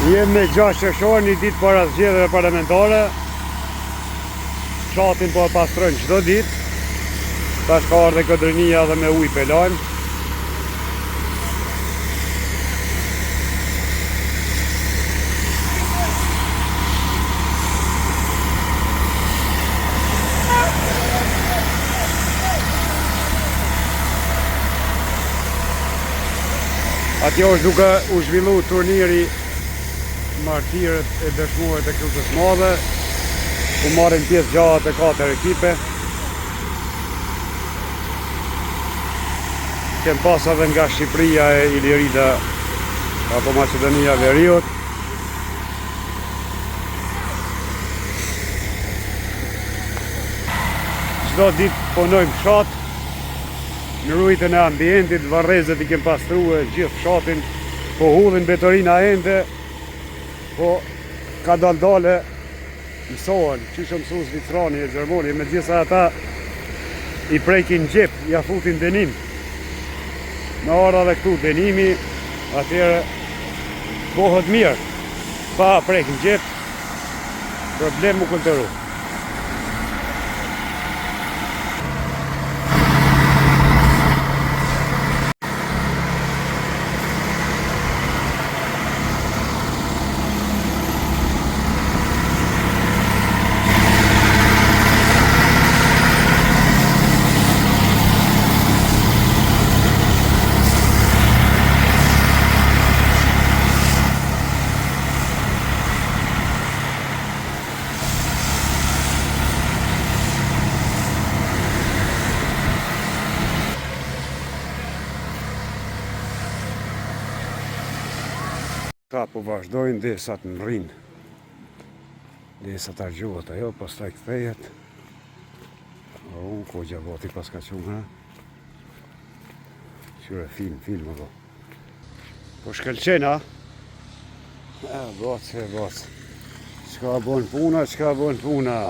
Jem me 6 qershor, një ditë para zgjedhjeve parlamentare. Fshatin po e pastrojnë çdo ditë. Tash ka ardhe Kodrënia dhe me ujë pelajmë. Atjo është duke u zhvillu turniri martirët e dëshmuarit e Krusës Madhe, ku marrin pjesë gjatë e 4 ekipe. Kem pas edhe nga Shqipëria e Ilirida apo Maqedonia Veriut. Çdo ditë punojmë fshat, në rujtën e ambientit, varrezet i kem pastruar gjithë fshatin, po hudhin betorina ende, po ka dale mësohen, që që mësu Zvicrani e Gjermoni, me gjitha ata i prekin gjep, ja futin denim. Në ora dhe këtu denimi, atëre bëhet mirë, pa prekin gjep, problem mu këntëru. Ka po vazhdojnë derisa të rrinë, derisa ta gjuhët ajo, pastaj kthehet. Ko gjavoti pas ka qumë, qyre film apo. Po shkëlqena, boc. Qka bën puna.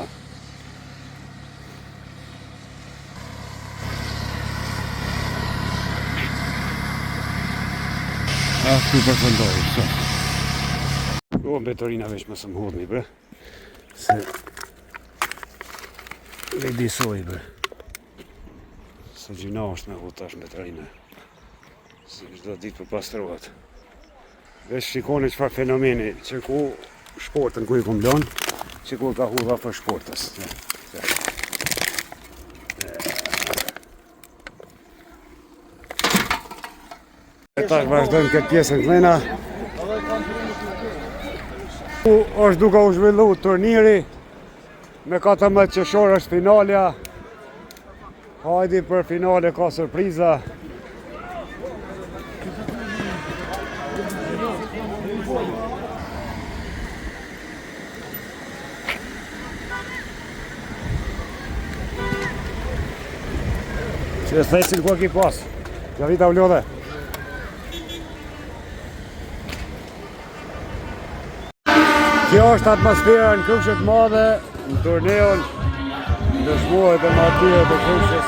Këtu përfëndojë, sot. O, betorina veç më së më hodni, bre. Se vedisoj, bre. Se gjina është me hod tash betorina. Se çdo ditë për pastrohet. Veç shikoni çfarë fenomeni, që ku shportën ku i kom lënë, që ku ka hudha për shportës. E tash vazhdojmë këtë pjesën klena. Është duke u zhvillu turniri, me 14 qershor është finalja. Hajdi për finale ka surpriza. Që e thecin ku e ki pas, ja vita u lodhe. Kjo është atmosfera në Krusët Madhe, në turneon, dëshmuarit e martirët e Krusës.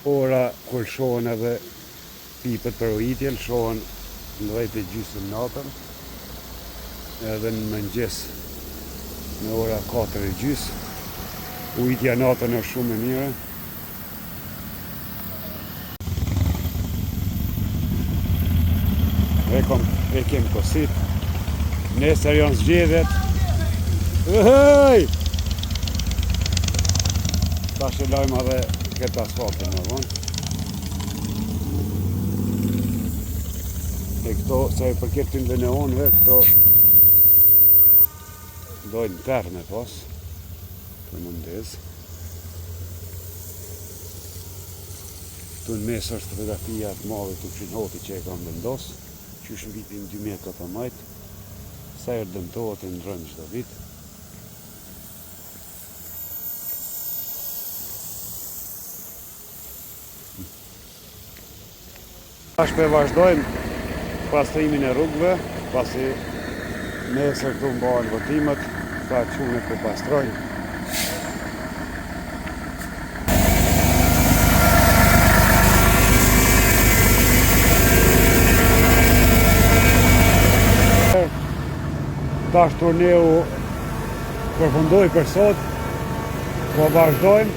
Ora kur shohen edhe pipët për ujitjen, shohen në 10:30 natën, edhe në mëngjes në ora 4:30. Ujitja natën është shumë e mire. E kem kosit. Nesër janë zgjedhjet. Tash e lajmë edhe këtë asfaltin në vonë. E këto, sa i përket të ndë neonëve, këto dojnë tërë me pas, për mundes. Këtu në mes është fotografia të madhe të Këshin Hoti që e kam vendos, që është në vitin 2018, sa herë dëmtohet e ndrojnë çdo vit. Tash po vazhdojmë pastrimin e rrugëve, pasi nesër këtu mbahen votimet, ka çunet po pastrojnë. Tash turneu përfundoi për sot, po vazhdojmë,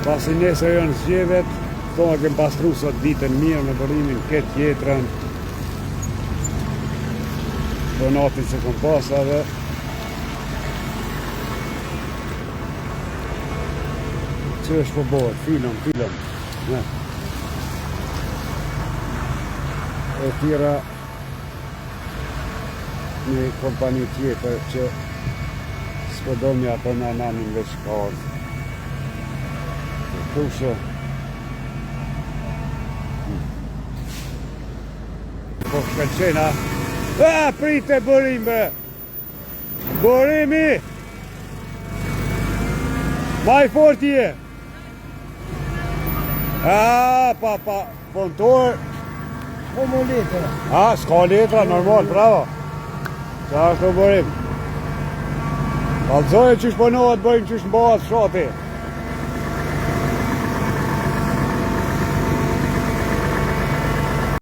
pasi nesër janë zgjedhjet, thonë kem pastru sot ditën mirë me burimin këtë jetrën, donatin që kom pasa dhe që është po bëhet, filëm, ne. E tjera një kompani tjetër që s'po do mja për në nanin veç ka ardhë. Kushe. Po shkëllqena. Prite bërim bre! Bërimi! Maj fort je! Pa, pontor. Po më letra. S'ka letra, normal, bravo. Qa është të bërim? Valzojë qysh pënohet, bëjmë qysh mbahet fshati.